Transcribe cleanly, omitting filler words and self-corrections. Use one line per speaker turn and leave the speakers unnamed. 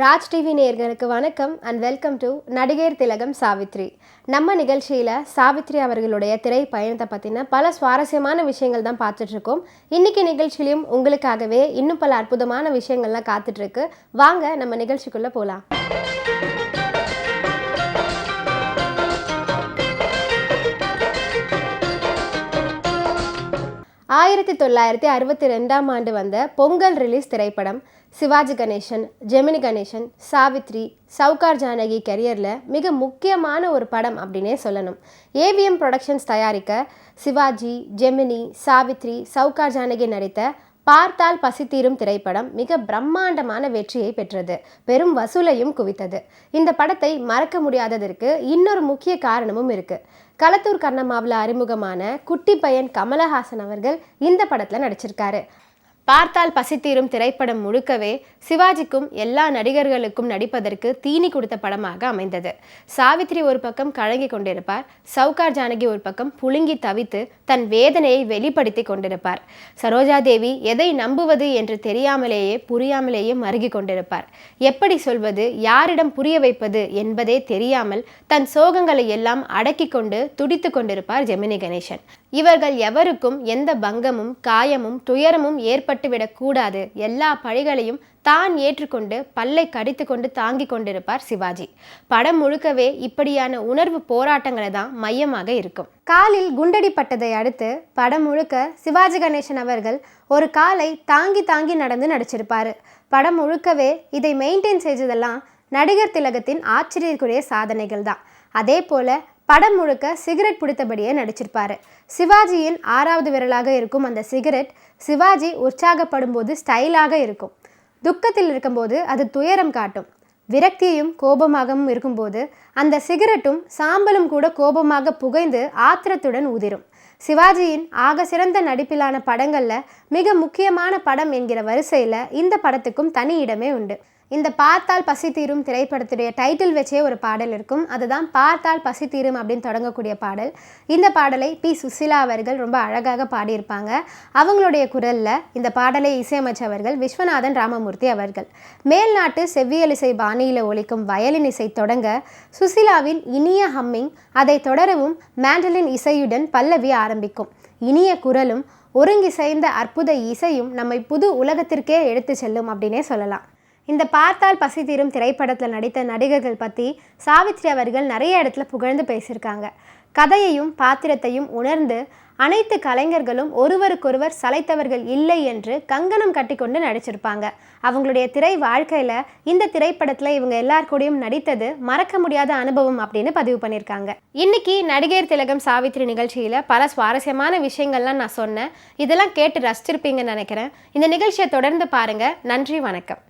Raj TV நேயர்களுக்கு வணக்கம் and welcome to நடிகர் திலகம் சாவித்ரி. நம்ம நிகழ்ச்சியில் சாவித்ரி அவர்களுடைய திரை பயணத்தை பற்றின பல சுவாரஸ்யமான விஷயங்கள் தான் பார்த்துட்ருக்கோம். இன்றைக்கி நிகழ்ச்சியிலையும் உங்களுக்காகவே இன்னும் பல அற்புதமான விஷயங்கள்லாம் காத்துட்ருக்கு. வாங்க நம்ம நிகழ்ச்சிக்குள்ளே போகலாம். 1962 ஆண்டு வந்த பொங்கல் ரிலீஸ் திரைப்படம் சிவாஜி கணேசன், ஜெமினி கணேசன், சாவித்ரி, சவுகார் ஜானகி கரியரில் மிக முக்கியமான ஒரு படம் அப்படின்னே சொல்லணும். ஏவிஎம் ப்ரொடக்ஷன்ஸ் தயாரிக்க சிவாஜி, ஜெமினி, சாவித்ரி, சவுகார் ஜானகி நடித்த பார்த்தால் பசித்தீரும் திரைப்படம் மிக பிரம்மாண்டமான வெற்றியை பெற்றது, பெரும் வசூலையும் குவித்தது. இந்த படத்தை மறக்க முடியாததற்கு இன்னொரு முக்கிய காரணமும் இருக்கு. களத்தூர் கண்ணம்மாவில் அறிமுகமான குட்டி பையன் கமலஹாசன் அவர்கள் இந்த படத்தில் நடிச்சிருக்காரு. பார்த்தால் பசித்தீரும் திரைப்படம் முழுக்கவே சிவாஜிக்கும் எல்லா நடிகர்களுக்கும் நடிப்பதற்கு தீனி கொடுத்த படமாக அமைந்தது. சாவித்ரி ஒரு பக்கம் கலங்கி கொண்டிருப்பார், சவுகார் ஜானகி ஒரு பக்கம் புழுங்கி தவித்து தன் வேதனையை வெளிப்படுத்தி கொண்டிருப்பார். சரோஜாதேவி எதை நம்புவது என்று தெரியாமலேயே புரியாமலேயே மருகி கொண்டிருப்பார். எப்படி சொல்வது, யாரிடம் புரிய வைப்பது என்பதே தெரியாமல் தன் சோகங்களை எல்லாம் அடக்கி கொண்டு துடித்து கொண்டிருப்பார் ஜெமினி கணேசன். இவர்கள் எவருக்கும் எந்த பங்கமும் காயமும் துயரமும் ஏற்பட்டுவிடக் கூடாது, எல்லா பழிகளையும் தான் ஏற்றுக்கொண்டு பல்லை கடித்து கொண்டு தாங்கி கொண்டிருப்பார் சிவாஜி. படம் முழுக்கவே இப்படியான உணர்வு போராட்டங்களை தான் மையமாக இருக்கும். காலில் குண்டடிப்பட்டதை அடுத்து படம் முழுக்க சிவாஜி கணேசன் அவர்கள் ஒரு காலை தாங்கி தாங்கி நடந்து நடிச்சிருப்பாரு. படம் முழுக்கவே இதை மெயின்டைன் செய்ததெல்லாம் நடிகர் திலகத்தின் ஆச்சரியக்குரிய சாதனைகள் தான். அதே போல படம் முழுக்க சிகரெட் பிடித்தபடியே நடிச்சிருப்பாரு. சிவாஜியின் 6வது விரலாக இருக்கும் அந்த சிகரெட் சிவாஜி உற்சாகப்படும் போது ஸ்டைலாக இருக்கும், துக்கத்தில் இருக்கும்போது அது துயரம் காட்டும், விரக்தியும் கோபமாகவும் இருக்கும்போது அந்த சிகரெட்டும் சாம்பலும் கூட கோபமாக புகைந்து ஆத்திரத்துடன் உதிரும். சிவாஜியின் ஆக சிறந்த நடிப்பிலான படங்களில் மிக முக்கியமான படம் என்கிற வரிசையில் இந்த படத்துக்கும் தனி இடமே உண்டு. இந்த பார்த்தால் பசி தீரும் திரைப்படத்துடைய டைட்டில் வச்சே ஒரு பாடல் இருக்கும். அதுதான் பார்த்தால் பசி தீரும் அப்படின்னு தொடங்கக்கூடிய பாடல். இந்த பாடலை பி. சுசீலா அவர்கள் ரொம்ப அழகாக பாடியிருப்பாங்க. அவங்களுடைய குரலில் இந்த பாடலை இசையமைச்சவர்கள் விஸ்வநாதன் ராமமூர்த்தி அவர்கள். மேல்நாட்டு செவ்வியல் இசை பாணியில் ஒலிக்கும் வயலின் இசை தொடங்க சுசீலாவின் இனிய ஹம்மிங், அதை தொடரவும் மேண்டலின் இசையுடன் பல்லவி ஆரம்பிக்கும். இனிய குரலும் ஒருங்கிசைந்த அற்புத இசையும் நம்மை புது உலகத்திற்கே எடுத்து செல்லும் அப்படின்னே சொல்லலாம். இந்த பார்த்தால் பசி தீரும் திரைப்படத்தில் நடித்த நடிகர்கள் பற்றி சாவித்ரி அவர்கள் நிறைய இடத்துல புகழ்ந்து பேசியிருக்காங்க. கதையையும் பாத்திரத்தையும் உணர்ந்து அனைத்து கலைஞர்களும் ஒருவருக்கொருவர் சளைத்தவர்கள் இல்லை என்று கங்கணம் கட்டி கொண்டு நடிச்சிருப்பாங்க. அவங்களுடைய திரை வாழ்க்கையில் இந்த திரைப்படத்தில் இவங்க எல்லாருக்கூடையும் நடித்தது மறக்க முடியாத அனுபவம் அப்படின்னு பதிவு பண்ணியிருக்காங்க. இன்னைக்கு நடிகர் திலகம் சாவித்ரி நிகழ்ச்சியில் பல சுவாரஸ்யமான விஷயங்கள்லாம் நான் சொன்னேன். இதெல்லாம் கேட்டு ரசிச்சிருப்பீங்கன்னு நினைக்கிறேன். இந்த நிகழ்ச்சியை தொடர்ந்து பாருங்கள். நன்றி, வணக்கம்.